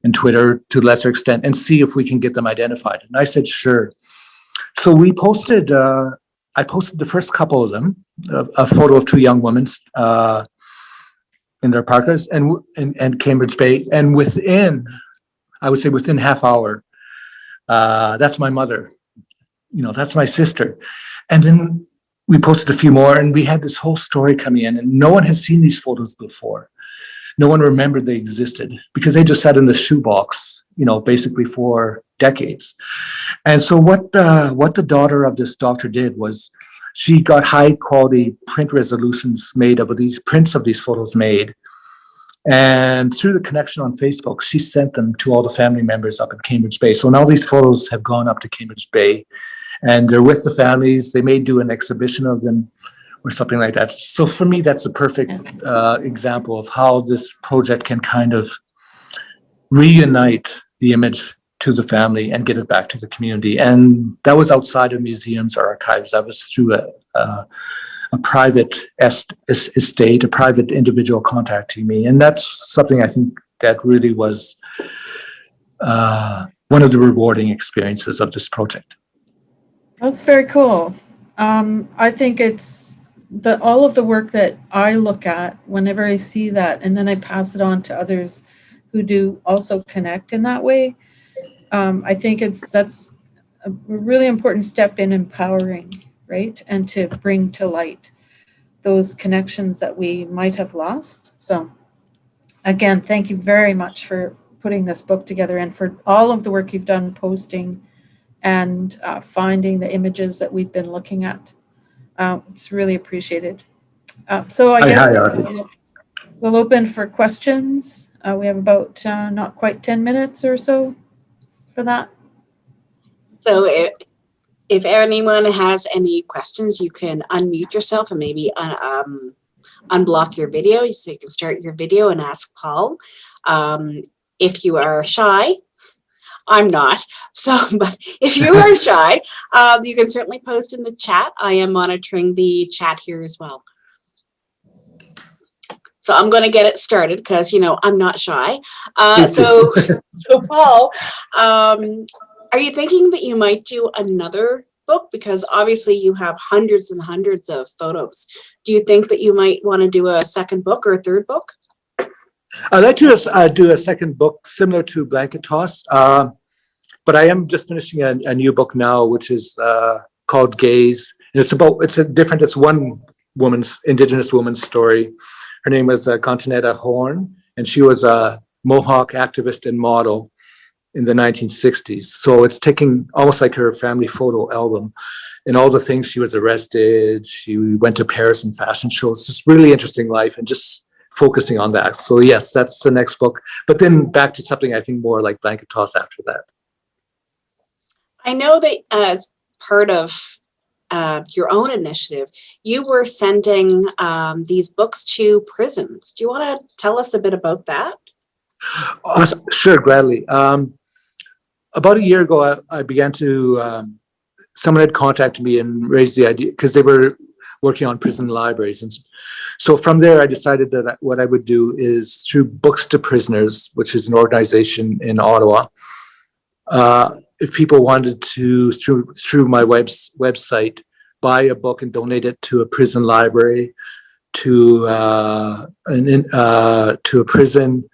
and Twitter to a lesser extent, and see if we can get them identified? And I said, sure. So we posted, I posted the first couple of them, a photo of two young women in their parkas and Cambridge Bay. And within half hour, that's my mother, that's my sister. And then we posted a few more, and we had this whole story coming in, and no one had seen these photos before. No one remembered they existed because they just sat in the shoebox, basically for decades. And so what the daughter of this doctor did was she got high quality print resolutions made of these prints of these photos made. And through the connection on Facebook, she sent them to all the family members up in Cambridge Bay. So now these photos have gone up to Cambridge Bay, and they're with the families. They may do an exhibition of them or something like that. So for me, that's a perfect example of how this project can kind of reunite the image to the family and get it back to the community. And that was outside of museums or archives. That was through a private estate, a private individual contacting me. And that's something I think that really was one of the rewarding experiences of this project. That's very cool. I think it's all of the work that I look at whenever I see that, and then I pass it on to others who do also connect in that way. I think that's a really important step in empowering, right? And to bring to light those connections that we might have lost. So again, thank you very much for putting this book together and for all of the work you've done posting and finding the images that we've been looking at. It's really appreciated. So I guess we'll open for questions. We have about not quite 10 minutes or so for that. So if anyone has any questions, you can unmute yourself and maybe unblock your video so you can start your video and ask Paul. If you are shy, I'm not. So, but if you are shy, you can certainly post in the chat. I am monitoring the chat here as well. So I'm going to get it started because, you know, I'm not shy. So Paul, are you thinking that you might do another book? Because obviously you have hundreds and hundreds of photos. Do you think that you might want to do a second book or a third book? I'd like to do a second book similar to Blanket Toss, but I am just finishing a new book now, which is called Gaze. And it's one woman's, Indigenous woman's story. Her name was Continetta Horn, and she was a Mohawk activist and model in the 1960s. So it's taking almost like her family photo album and all the things. She was arrested, she went to Paris and fashion shows. It's just really interesting life and just focusing on that. So yes, that's the next book. But then back to something I think more like Blanket Toss after that. I know that as part of your own initiative, you were sending these books to prisons. Do you want to tell us a bit about that? Sure, gladly. About a year ago, I began to, someone had contacted me and raised the idea, because they were working on prison libraries. And so from there, I decided that what I would do is through Books to Prisoners, which is an organization in Ottawa, if people wanted to, through my website, buy a book and donate it to a prison library, to a prison,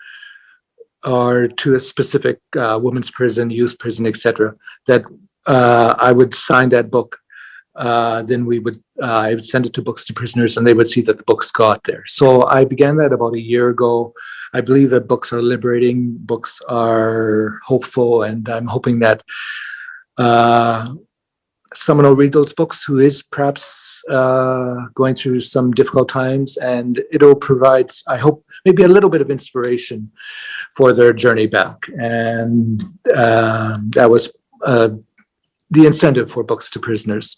or to a specific women's prison, youth prison, etc., that I would sign that book. Then I would send it to Books to Prisoners, and they would see that the books got there. So I began that about a year ago. I believe that books are liberating, books are hopeful, and I'm hoping that someone will read those books who is perhaps going through some difficult times, and it'll provide, I hope, maybe a little bit of inspiration for their journey back. And that was the incentive for Books to Prisoners.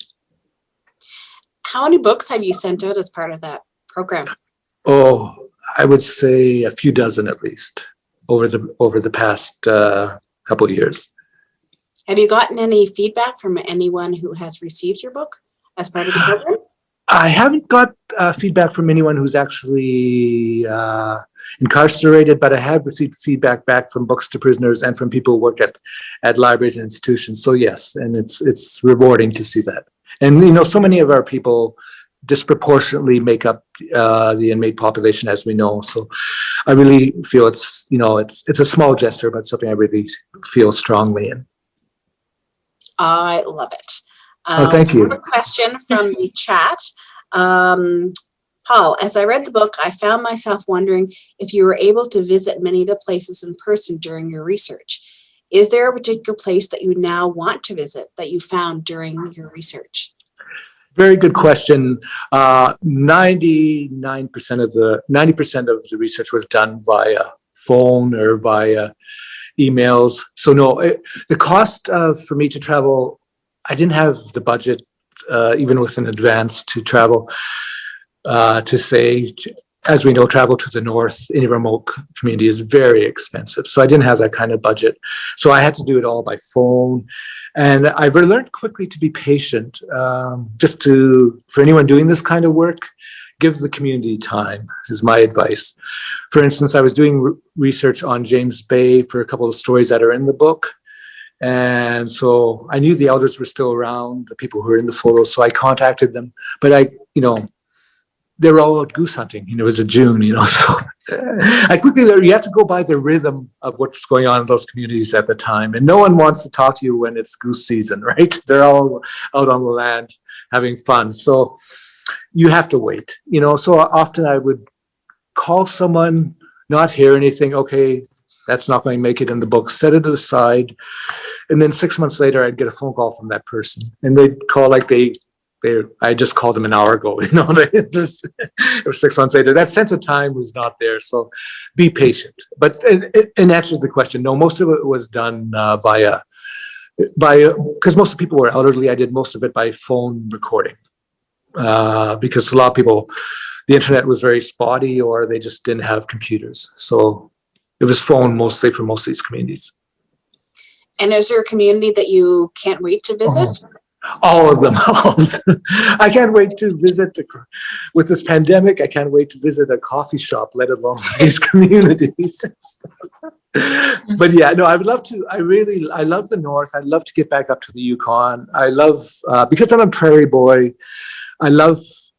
How many books have you sent out as part of that program? Oh, I would say a few dozen at least over the past couple of years. Have you gotten any feedback from anyone who has received your book as part of the program? I haven't got feedback from anyone who's actually incarcerated, but I have received feedback back from Books to Prisoners and from people who work at libraries and institutions. So yes, and it's rewarding to see that. And you know, so many of our people disproportionately make up the inmate population, as we know. So I really feel it's a small gesture, but something I really feel strongly in. I love it. Oh, thank you. A question from the chat. Paul, as I read the book, I found myself wondering if you were able to visit many of the places in person during your research. Is there a particular place that you now want to visit that you found during your research? Very good question. 90% of the research was done via phone or via emails. So no, the cost for me to travel, I didn't have the budget, even with an advance, to travel to say, as we know, travel to the north in a remote community is very expensive. So I didn't have that kind of budget. So I had to do it all by phone. And I've learned quickly to be patient, for anyone doing this kind of work, give the community time is my advice. For instance, I was doing research on James Bay for a couple of stories that are in the book. And so I knew the elders were still around, the people who were in the photos. So I contacted them, but they were all out goose hunting. It was a June, so I quickly learned you have to go by the rhythm of what's going on in those communities at the time. And no one wants to talk to you when it's goose season, right? They're all out on the land having fun. So you have to wait, so often I would call someone, not hear anything. Okay, that's not going to make it in the book, set it aside. And then 6 months later, I'd get a phone call from that person, and they'd call like I just called them an hour ago, it was 6 months later. That sense of time was not there. So be patient. But in answer to the question, no, most of it was done via because most of the people were elderly, I did most of it by phone recording. Because a lot of people, the internet was very spotty or they just didn't have computers. So it was phone mostly for most of these communities. And is there a community that you can't wait to visit? All of them. I can't wait to visit with this pandemic. I can't wait to visit a coffee shop, let alone these communities. But yeah, no, I would love to. I love the North. I'd love to get back up to the Yukon. I love, because I'm a prairie boy, I love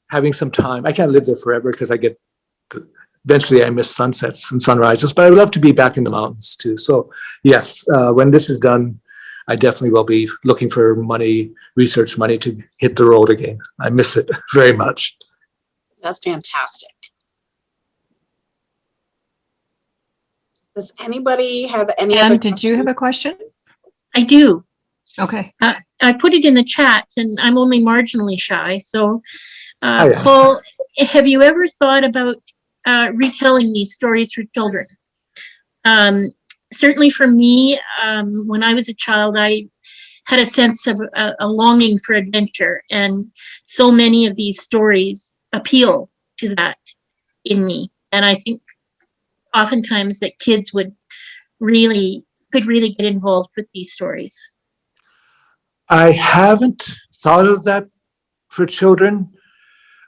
having some time. I can't live there forever because eventually I miss sunsets and sunrises, but I would love to be back in the mountains too. So yes, when this is done, I definitely will be looking for money, research money to hit the road again. I miss it very much. That's fantastic. Does anybody have any other Anne, did you have a question? I do. Okay. I put it in the chat, and I'm only marginally shy. So, yeah. Paul, have you ever thought about retelling these stories for children? Certainly for me, when I was a child, I had a sense of a longing for adventure, and so many of these stories appeal to that in me. And I think oftentimes that kids could really get involved with these stories. I haven't thought of that for children,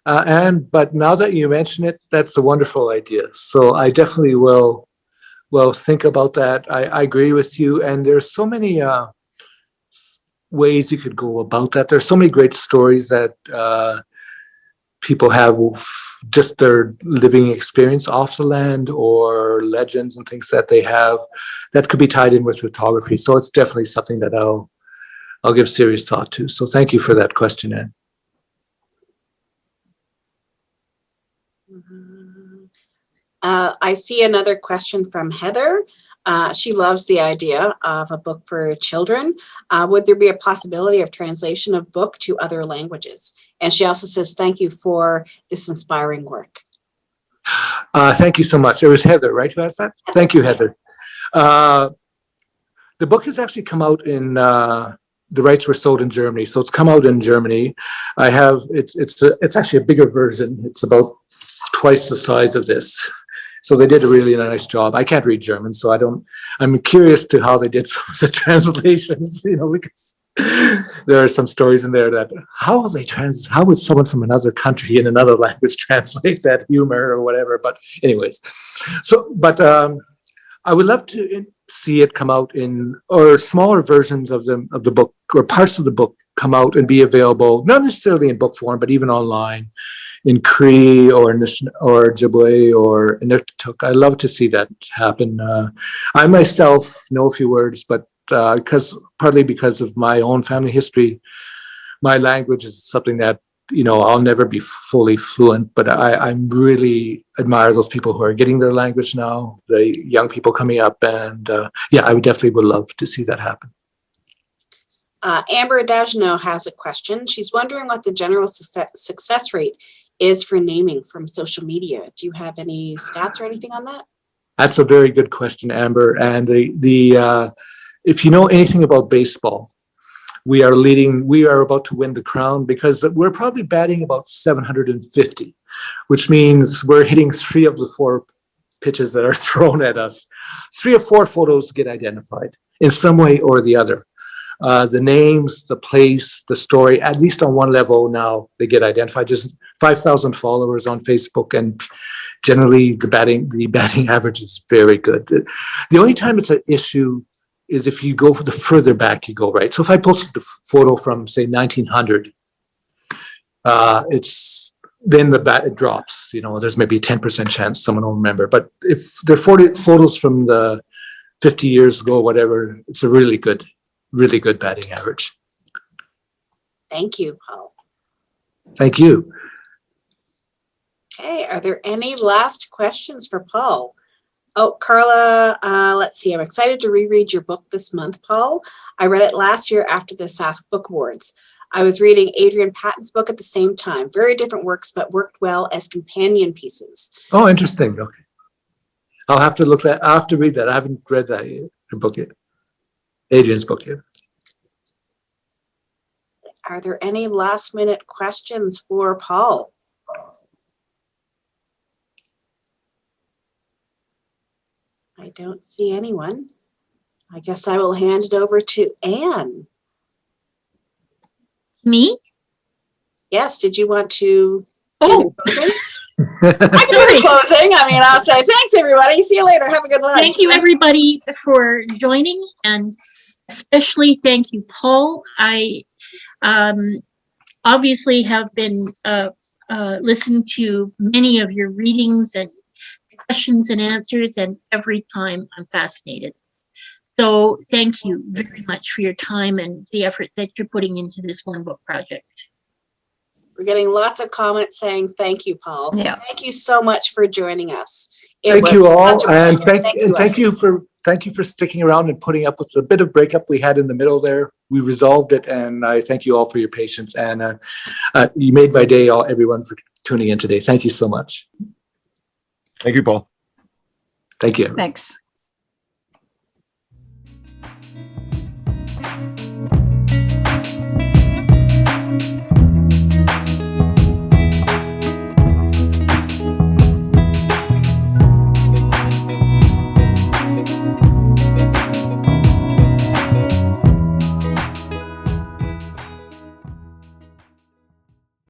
but now that you mention it, that's a wonderful idea. So I definitely will think about that. I agree with you, and there's so many ways you could go about that. There's so many great stories that people have just their living experience off the land, or legends and things that they have that could be tied in with photography. So it's definitely something that I'll give serious thought to. So thank you for that question, Anne. I see another question from Heather. She loves the idea of a book for children. Would there be a possibility of translation of book to other languages? And she also says, thank you for this inspiring work. Thank you so much. It was Heather, right, who asked that? Thank you, Heather. The book has actually come out in, the rights were sold in Germany, so it's come out in Germany. It's actually a bigger version. It's about twice the size of this. So they did a really nice job. I can't read German, so I'm curious to how they did some of the translations, because there are some stories in there that how would someone from another country in another language translate that humor or whatever? But anyways, I would love to see it come out or smaller versions of the book, or parts of the book come out and be available, not necessarily in book form, but even online in Cree or Ojibwe or Inuktitut. I love to see that happen. I myself know a few words, but partly because of my own family history, my language is something that I'll never be fully fluent, but I really admire those people who are getting their language now, the young people coming up, and I would love to see that happen. Amber Dagenot has a question. She's wondering what the general success rate is for naming from social media. Do you have any stats or anything on that? That's a very good question, Amber. And if you know anything about baseball, we are about to win the crown because we're probably batting about 750, which means we're hitting 3 of the 4 pitches that are thrown at us. 3 or 4 photos get identified in some way or the other. The names, the place, the story, at least on one level now, they get identified. Just 5,000 followers on Facebook, and generally the batting average is very good. The only time it's an issue is if you go the further back you go, right? So if I posted a photo from, say, 1900, then it drops. There's maybe a 10% chance someone will remember. But if there are 40 photos from the 50 years ago, whatever, it's a really good batting average. Thank you, Paul. Thank you. Okay, are there any last questions for Paul? Oh, Carla, let's see. I'm excited to reread your book this month, Paul. I read it last year after the Sask Book Awards. I was reading Adrian Patton's book at the same time. Very different works, but worked well as companion pieces. Oh, interesting. Okay. I'll have to read that. I haven't read that yet, her book yet. Adrian's book yet. Are there any last minute questions for Paul? I don't see anyone. I guess I will hand it over to Anne. Me? Yes, did you want to do Oh, the closing? I can do the closing. I mean, I'll say thanks, everybody. See you later. Have a good lunch. thank you everybody for joining, and especially thank you, Paul. I obviously have been listened to many of your readings and questions and answers, and every time I'm fascinated. So thank you very much for your time and the effort that you're putting into this one book project. We're getting lots of comments saying thank you, Paul. Yeah. Thank you so much for joining us. It Thank was you such all, a and pleasure. thank you for sticking around and putting up with the bit of breakup we had in the middle there. We resolved it, and I thank you all for your patience. And you made my day, everyone, for tuning in today. Thank you so much. Thank you, Paul. Thank you. Thanks.